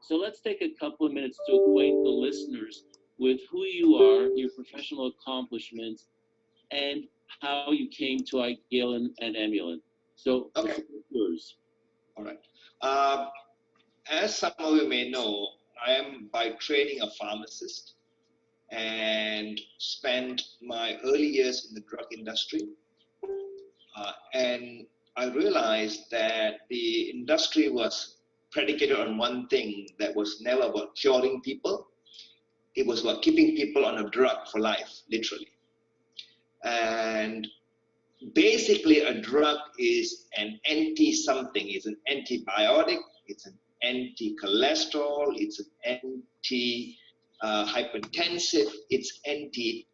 So let's take a couple of minutes to acquaint the listeners with who you are, your professional accomplishments, and how you came to iGalen and Emulin. So, okay, yours. All right. As some of you may know, I am by training a pharmacist and spent my early years in the drug industry. And I realized that the industry was predicated on one thing that was never about curing people. It was about keeping people on a drug for life, literally. And basically, a drug is an anti-something. It's an antibiotic, it's an anti-cholesterol, it's an anti-hypertensive, it's anti,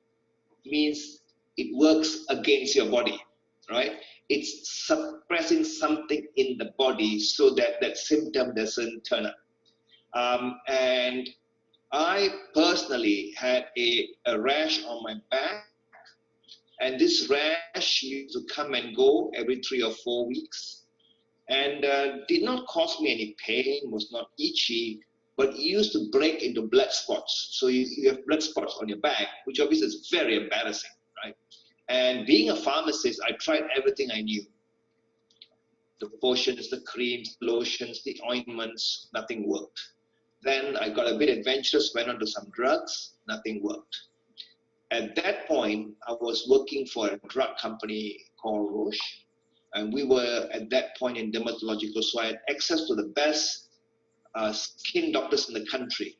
means it works against your body, right? It's suppressing something in the body so that that symptom doesn't turn up. And I personally had a rash on my back, and this rash used to come and go every 3 or 4 weeks, and did not cause me any pain, was not itchy, but it used to break into blood spots. So you have blood spots on your back, which obviously is very embarrassing, right? And being a pharmacist, I tried everything I knew. The potions, the creams, lotions, the ointments, nothing worked. Then I got a bit adventurous, went on to some drugs, nothing worked. At that point, I was working for a drug company called Roche, and we were at that point in dermatological, so I had access to the best skin doctors in the country.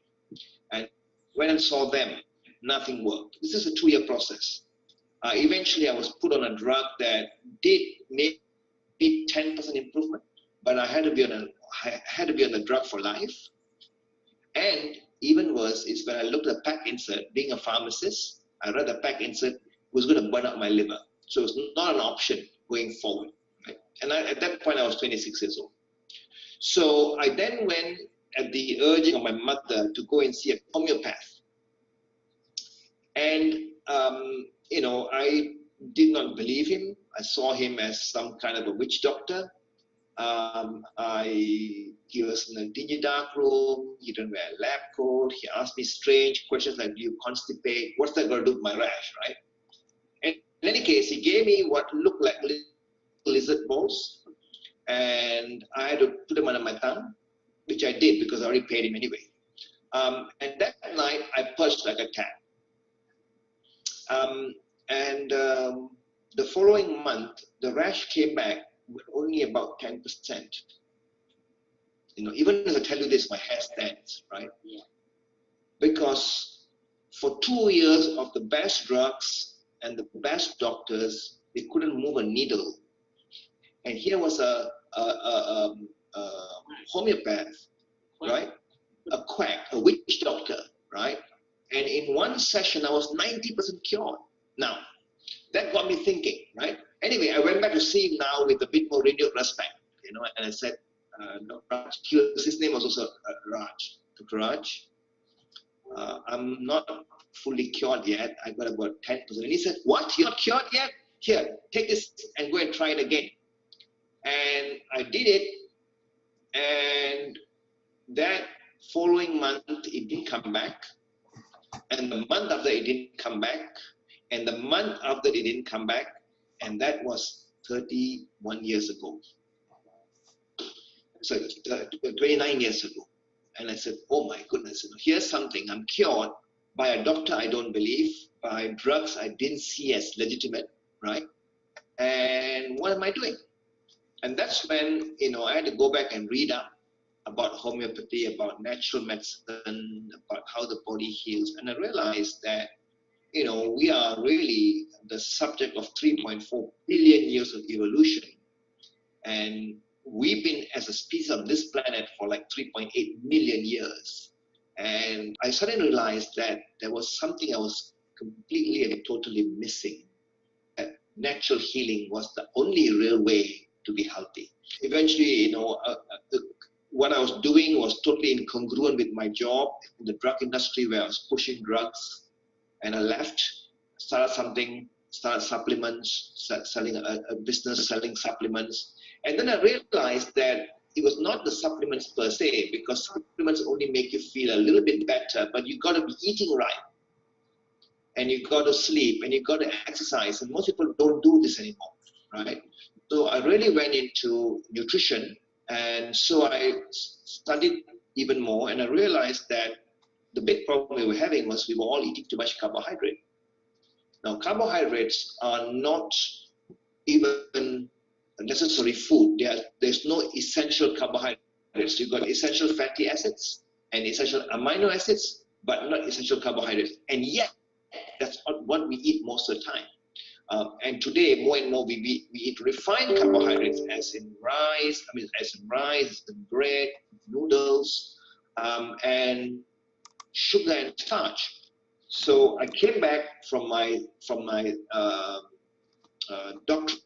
And went and saw them, nothing worked. This is a 2-year process. Eventually, I was put on a drug that did maybe 10% improvement, but I had to be on the drug for life. And even worse is when I looked at the pack insert, being a pharmacist, I read the pack insert was going to burn up my liver. So it's not an option going forward. Right? And at that point, I was 26 years old. So I then went at the urging of my mother to go and see a homeopath. And, I did not believe him. I saw him as some kind of a witch doctor. He was in a dingy dark room. He didn't wear a lab coat. He asked me strange questions like, do you constipate? What's that going to do with my rash, right? And in any case, he gave me what looked like lizard balls, and I had to put them under my tongue, which I did because I already paid him anyway. And that night, I purged like a cat. The following month, the rash came back with only about 10%. Even as I tell you this, my hair stands, right? Yeah. Because for 2 years of the best drugs and the best doctors, they couldn't move a needle. And here was a homeopath, right? A quack, a witch doctor, right? And in one session, I was 90% cured. Now, that got me thinking, right? Anyway, I went back to see him now with a bit more renewed respect, and I said, his name was also Raj, Dr. Raj. I'm not fully cured yet. I got about 10%. And he said, what? You're not cured yet? Here, take this and go and try it again. And I did it. And that following month, it didn't come back. And the month after, it didn't come back. And the month after, it didn't come back. And that was 31 years ago. So 29 years ago. And I said, oh my goodness, here's something. I'm cured by a doctor I don't believe, by drugs I didn't see as legitimate, right? And what am I doing? And that's when, I had to go back and read up about homeopathy, about natural medicine, about how the body heals. And I realized that, we are really the subject of 3.4 billion years of evolution. And we've been as a species on this planet for like 3.8 million years. And I suddenly realized that there was something I was completely and totally missing. That natural healing was the only real way to be healthy. Eventually, what I was doing was totally incongruent with my job in the drug industry where I was pushing drugs. And I left, started something started supplements, selling a business selling supplements. And then I realized that it was not the supplements per se, because supplements only make you feel a little bit better, but you got to be eating right, and you got to sleep, and you got to exercise, and most people don't do this anymore, right? So I really went into nutrition, and so I studied even more, and I realized that the big problem we were having was we were all eating too much carbohydrate. Now, carbohydrates are not even a necessary food. There's no essential carbohydrates. You've got essential fatty acids and essential amino acids, but not essential carbohydrates. And yet, that's not what we eat most of the time. And today, more and more, we eat refined carbohydrates, as in rice, as in bread, noodles, and sugar and starch. So I came back from my doctorate,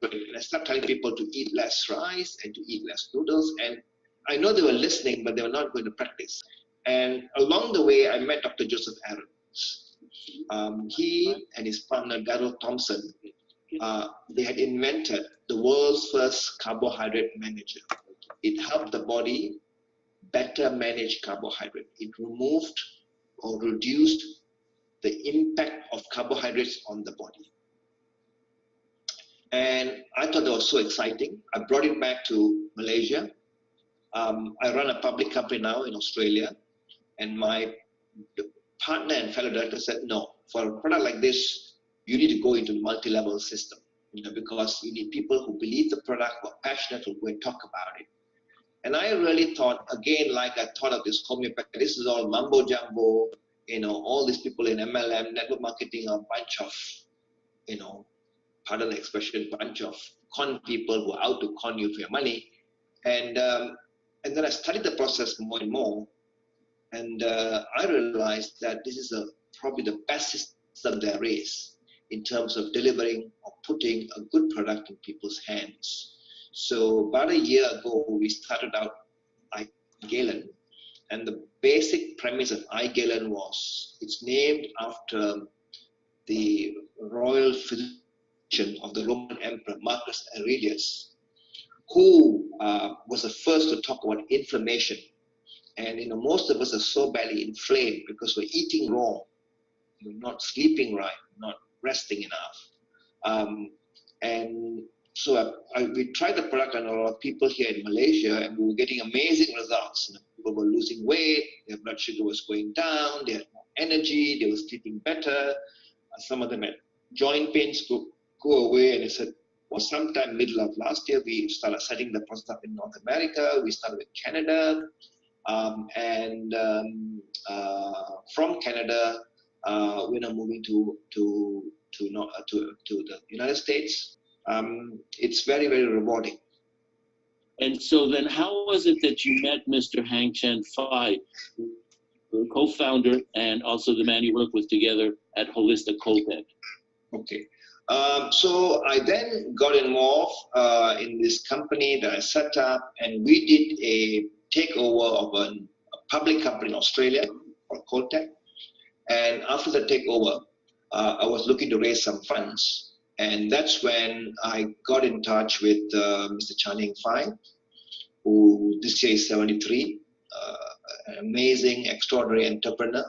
and I started telling people to eat less rice and to eat less noodles. And I know they were listening, but they were not going to practice. And along the way, I met Dr. Joseph Ahrens. He and his partner, Darrell Thompson, they had invented the world's first carbohydrate manager. It helped the body better manage carbohydrate. It removed or reduced the impact of carbohydrates on the body. And I thought that was so exciting. I brought it back to Malaysia. I run a public company now in Australia, and my partner and fellow director said, no, for a product like this, you need to go into the multi-level system, because you need people who believe the product, who are passionate, who go and talk about it. And I really thought, again, like I thought of this homeopathy, this is all mumbo jumbo, all these people in MLM, network marketing, are a bunch of, pardon the expression, bunch of con people who are out to con you for your money. And then I studied the process more and more, and I realized that this is probably the best system there is in terms of delivering or putting a good product in people's hands. So about a year ago, we started out iGalen, and the basic premise of iGalen was it's named after the royal physician of the Roman Emperor Marcus Aurelius, who was the first to talk about inflammation. And most of us are so badly inflamed because we're eating wrong, not sleeping right, not resting enough. And so we tried the product on a lot of people here in Malaysia, and we were getting amazing results. People were losing weight, their blood sugar was going down, they had more energy, they were sleeping better. Some of them had joint pains go away, and they said, well, sometime middle of last year, we started setting the process up in North America. We started with Canada, and from Canada, we're now moving to the United States. It's very, very rewarding. And so then how was it that you met Mr. Heng Chan Fai, the co-founder and also the man you work with together at Holista Colltech? Okay. So I then got involved in this company that I set up, and we did a takeover of a public company in Australia called Coltech. And after the takeover, I was looking to raise some funds. And that's when I got in touch with Mr. Chan Heng Fai, who this year is 73, an amazing, extraordinary entrepreneur,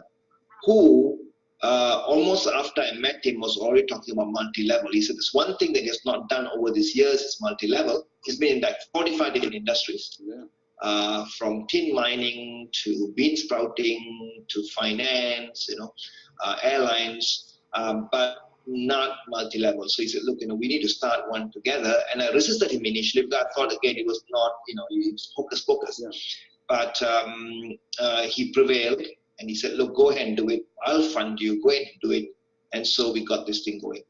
who almost after I met him was already talking about multi-level. He said, there's one thing that he has not done over these years is multi-level. He's been in like 45 different industries, from tin mining to bean sprouting to finance, airlines, but not multi-level. So he said, look, we need to start one together. And I resisted him initially because I thought, again, it was not, it was hocus pocus. Yeah. But he prevailed, and he said, look, go ahead and do it. I'll fund you. Go ahead and do it. And so we got this thing going.